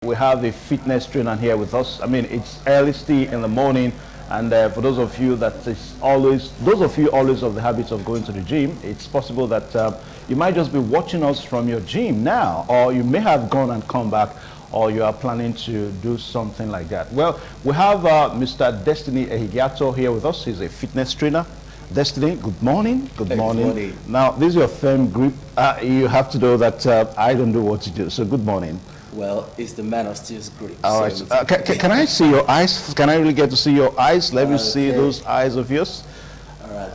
We have a fitness trainer here with us. I mean, it's early still in the morning, and for those of you that is always, those of you always of the habit of going to the gym, it's possible that you might just be watching us from your gym now, or you may have gone and come back, or you are planning to do something like that. Well, we have Mr. Destiny Ehigiato here with us. He's a fitness trainer. Destiny, good morning. Good morning. Good morning. Now, this is your firm group. You have to know that I don't do what you do. So, good morning. Well, it's the man of steel's grip. All right. So, can I see your eyes? Can I really get to see your eyes? Let me see those eyes of yours.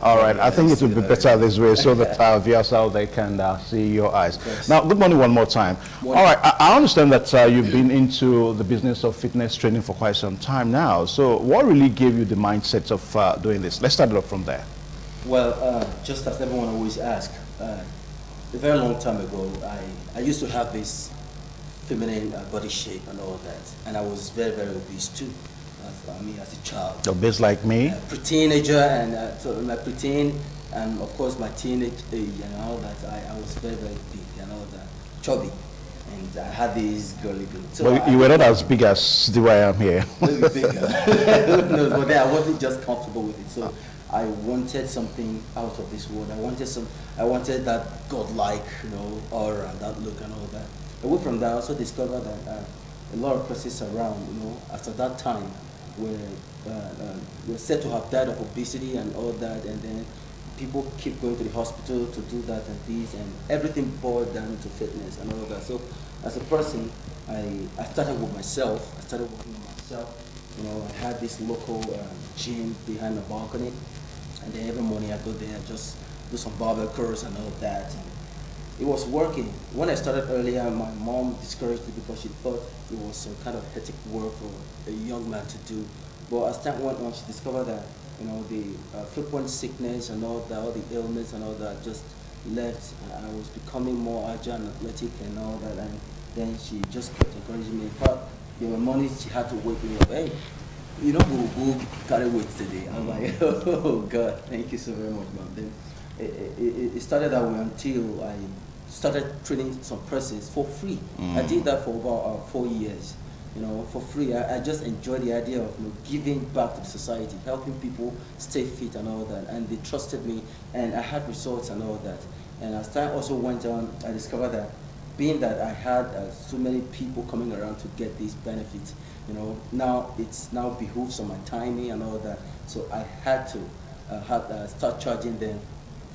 All right. I think it would be better this way so that our viewers out there can see your eyes. Now, good morning one more time. All right. I understand that you've been into the business of fitness training for quite some time now. So what really gave you the mindset of doing this? Let's start it off from there. Well, just as everyone always asks, a very long time ago, I used to have this feminine body shape and all that, and I was very, very obese too. As a child. Obese like me? Pre-teenager, and so my preteen, and of course my teenage age and all that. I was very, very big and all that, chubby, and I had these girly build. So well, you were not as big as the way I am here. Maybe bigger. No, but I wasn't just comfortable with it. So I wanted something out of this world. I wanted that godlike, aura, that look and all that. Away from that, I also discovered that a lot of persons around, after that time, were said to have died of obesity and all that, and then people keep going to the hospital to do that and this, and everything boiled down to fitness and all that. So, as a person, I started with myself. I started working with myself. I had this local gym behind the balcony, and then every morning I go there and just do some barbell curls and all that. And it was working. When I started earlier, my mom discouraged it because she thought it was some kind of hectic work for a young man to do. But as time went on, she discovered that the frequent sickness and all that, all the ailments and all that just left. I was becoming more agile and athletic and all that. And then she just kept encouraging me. In fact, there were mornings she had to wake me up. Hey, we'll carry weight today. I'm like, oh God, thank you so very much, mom. Then it started that way until I started training some persons for free. I did that for about 4 years, for free. I just enjoyed the idea of giving back to the society, helping people stay fit and all that. And they trusted me, and I had results and all that. And as time also went on, I discovered that being that I had so many people coming around to get these benefits, now it's now behooves on my timing and all that. So I had to start charging them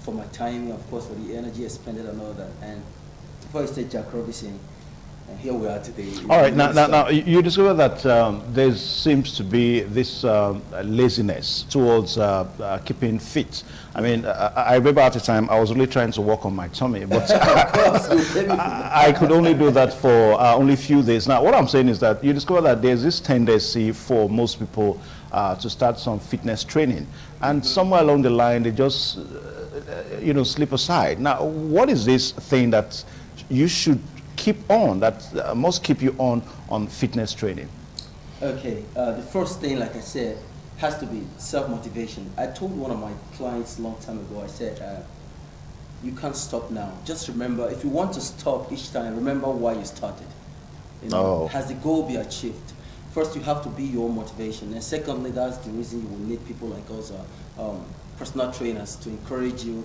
for my time, of course, for the energy expended and all that. And before I say Jack Robinson, and here we are today. All right, now you discover that there seems to be this laziness towards keeping fit. I mean, I remember at the time I was really trying to work on my tummy, but I could only do that for only a few days. Now, what I'm saying is that you discover that there's this tendency for most people to start some fitness training, and somewhere along the line they just slip aside. Now, what is this thing that you should keep on, that must keep you on fitness training? Okay, the first thing, like I said, has to be self-motivation. I told one of my clients a long time ago, I said, you can't stop now. Just remember, if you want to stop each time, remember why you started. Has the goal be achieved? First, you have to be your own motivation. And secondly, that's the reason you will need people like us, personal trainers, to encourage you,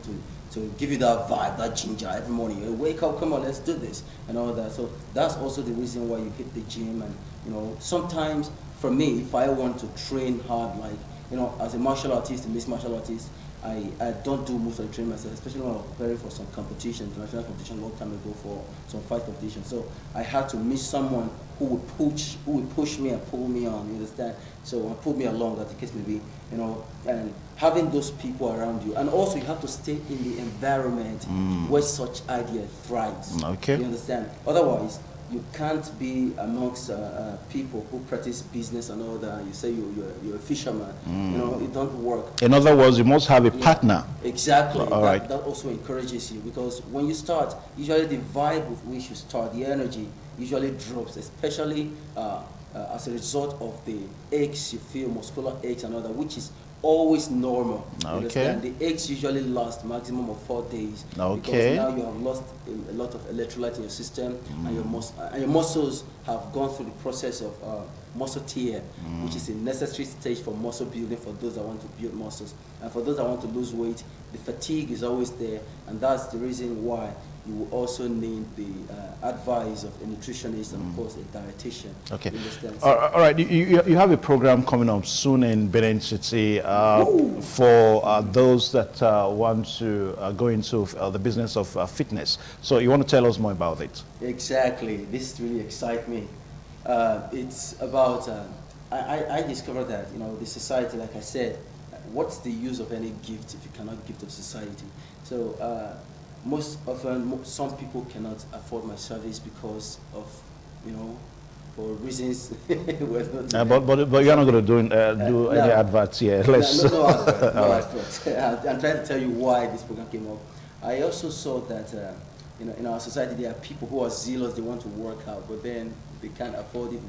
to give you that vibe, that ginger every morning. You wake up, come on, let's do this, and all that. So that's also the reason why you hit the gym. And sometimes for me, if I want to train hard, like as a martial artist, a mixed martial artist, I don't do most of the training myself, especially when I was preparing for some competition, international competition, a long time ago for some fight competition. So I had to meet someone who would push me and pull me on, you understand? So pull me along, that the case may be, and having those people around you. And also you have to stay in the environment where such idea thrives. Okay. You understand? Otherwise, you can't be amongst people who practice business and all that. You say you're a fisherman, it don't work. In other words, you must have a partner. Exactly. Right. That also encourages you, because when you start, usually the vibe with which you start, the energy usually drops, especially as a result of the aches you feel, muscular aches and all that, which is always normal. You Okay. understand? The eggs usually last maximum of 4 days. Okay. Because now you have lost a lot of electrolyte in your system, and your muscles have gone through the process of muscle tear, which is a necessary stage for muscle building for those that want to build muscles. And for those that want to lose weight, the fatigue is always there, and that's the reason why you will also need the advice of a nutritionist and, of course, a dietitian. Okay. You understand? All right. You have a program coming up soon in Benin City for those that want to go into the business of fitness. So you want to tell us more about it? Exactly. This really excites me. It's about, I discovered that, the society, like I said, what's the use of any gift if you cannot give to society? So most often, some people cannot afford my service because of, for reasons. But you're not going to do any adverts here. No adverts. No adverts. I'm trying to tell you why this program came up. I also saw that in our society there are people who are zealous, they want to work out, but then they can't afford it,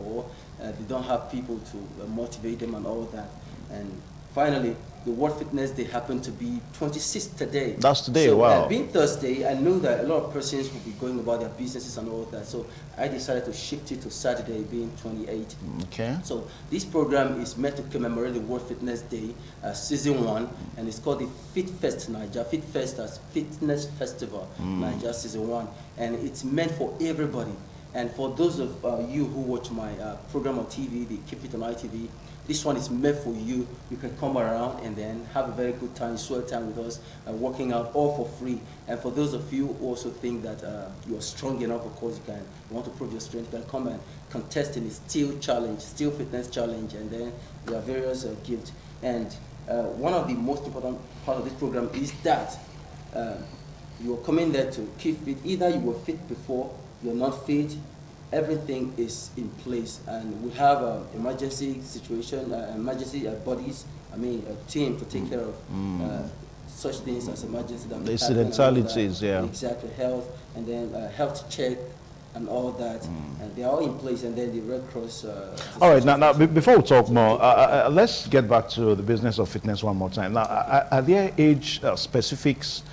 or they don't have people to motivate them and all that. And finally, the World Fitness Day happened to be 26th today. That's today, so, wow. Being Thursday, I knew that a lot of persons will be going about their businesses and all that. So I decided to shift it to Saturday, being 28th. Okay. So this program is meant to commemorate the World Fitness Day, Season 1, and it's called the Fitfest Naija. Fitfest as Fitness Festival, Naija Season 1. And it's meant for everybody. And for those of you who watch my program on TV, the Keep Fit on ITV, this one is meant for you. You can come around and then have a very good time, swell time with us, working out all for free. And for those of you who also think that you are strong enough, of course you want to prove your strength, you can come and contest in the Steel Challenge, Steel Fitness Challenge, and then there are various gifts. And one of the most important part of this program is that you are coming there to keep fit. Either you were fit before, you're not fit, everything is in place, and we have emergency situation, emergency bodies, a team to take care of such things as emergency. The incidentalities, yeah. Exactly, health, and then health check and all that, and they're all in place, and then the Red Cross. All right, now before we talk more, let's get back to the business of fitness one more time. Now, are there age specifics?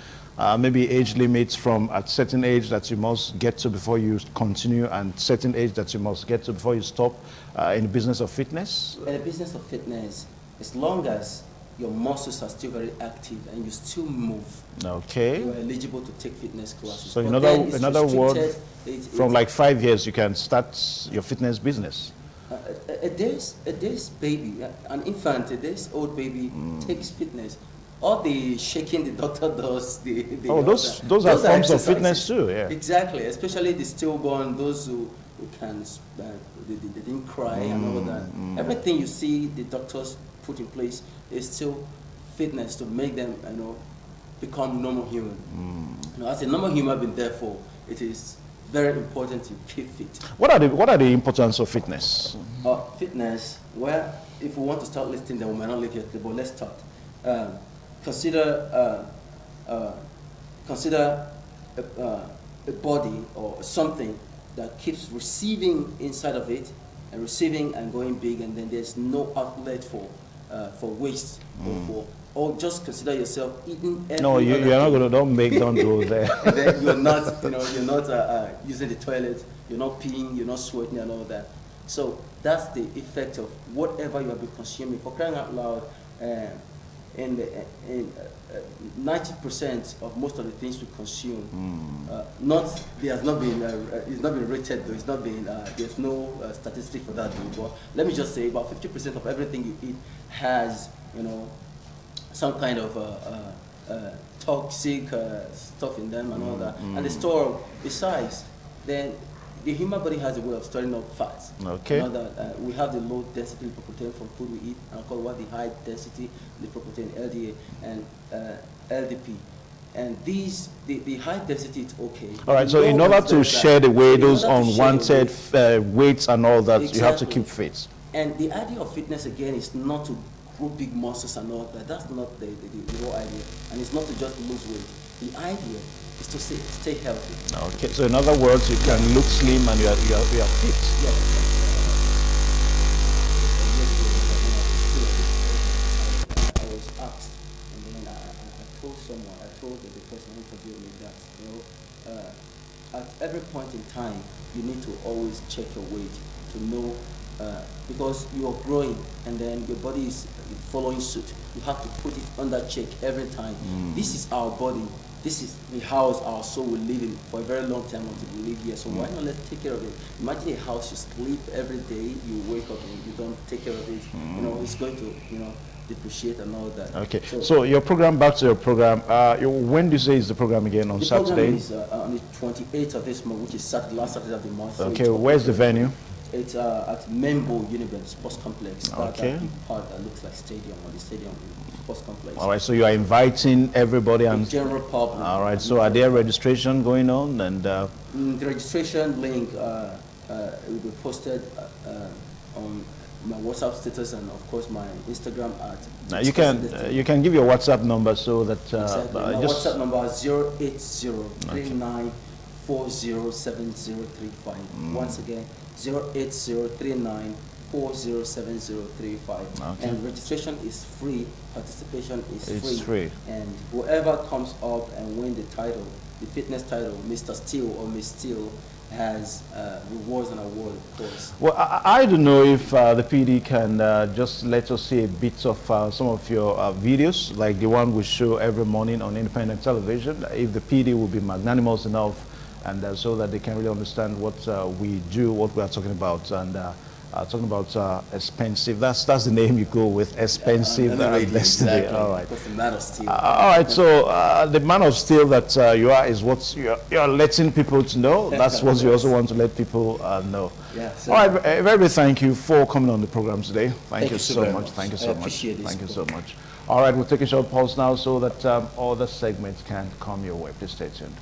Maybe age limits from at certain age that you must get to before you continue, and certain age that you must get to before you stop in the business of fitness? In the business of fitness, as long as your muscles are still very active and you still move, okay, you are eligible to take fitness classes. So in other words, from like 5 years, you can start your fitness business. A day's baby, an infant, a day's old baby takes fitness. All the shaking the doctor does, those are forms of fitness too, yeah. Exactly, especially the stillborn, those who can, they didn't cry and all that. Everything you see the doctors put in place is still fitness to make them, become normal human. As a normal human being, therefore, it is very important to keep fit. What are the importance of fitness? Fitness, well, if we want to start listing them, we might not live here, but let's start. Consider a body or something that keeps receiving inside of it and receiving and going big, and then there's no outlet for waste or just consider yourself eating. No, you're not going to don't go there. And then you're not using the toilet, you're not peeing, you're not sweating and all that. So that's the effect of whatever you have been consuming. For crying out loud. In 90% of most of the things we consume, it's not been rated though. It's not been. There's no statistic for that though. But let me just say, about 50% of everything you eat has, some kind of toxic stuff in them and all that. And they store besides. Then the human body has a way of storing up fats. Okay. We have the low density lipoprotein from food we eat, and called what the high density lipoprotein, LDA and LDP. And these, the high density is okay. All right. So in order to share the weight, those unwanted weights and all that, exactly, you have to keep fit. And the idea of fitness again is not to grow big muscles and all that. That's not the whole idea. And it's not to just lose weight. The idea is to stay healthy. Okay, so in other words, you can look slim and you are fit. Yes. won't forgive me that. At every point in time, you need to always check your weight to know, because you are growing and then your body is following suit. You have to put it under check every time. This is our body. This is the house our soul will live in for a very long time until we live here. So why not let's take care of it? Imagine a house you sleep every day, you wake up and you don't take care of it. It's going to, depreciate and all that. Okay. So your program, back to your program. When do you say is the program again? On Saturday? The program is on the 28th of this month, which is last Saturday of the month. Okay. So where's the venue? It's at Membo Unibet Sports Complex. Okay. That big part that looks like stadium, or the stadium sports complex. All right. So you are inviting everybody and the general public. All right. So are there registration going on? And the registration link will be posted on my WhatsApp status and of course my Instagram at. Now you can give your WhatsApp number so that exactly. My WhatsApp number is 08039407035. Once again, 08039407035. Okay. And registration is free, participation is free. And whoever comes up and win the title, the fitness title, Mr. Steele or Miss Steele, has rewards and awards, of course. Well, I don't know if the PD can just let us see a bit of some of your videos, like the one we show every morning on independent television. If the PD will be magnanimous enough, and so that they can really understand what we do, what we are talking about, and talking about expensive. That's the name you go with, expensive destiny. Exactly. All right. That's the man of steel. All right. So the man of steel that you are is what you're letting people to know. That's what you also want to let people know. Yeah. So all right. Very thank you for coming on the program today. Thank you so much. Thank you so much. Appreciate it. Thank you so much. All right. We'll take a short pause now so that all the segments can come your way. Please stay tuned.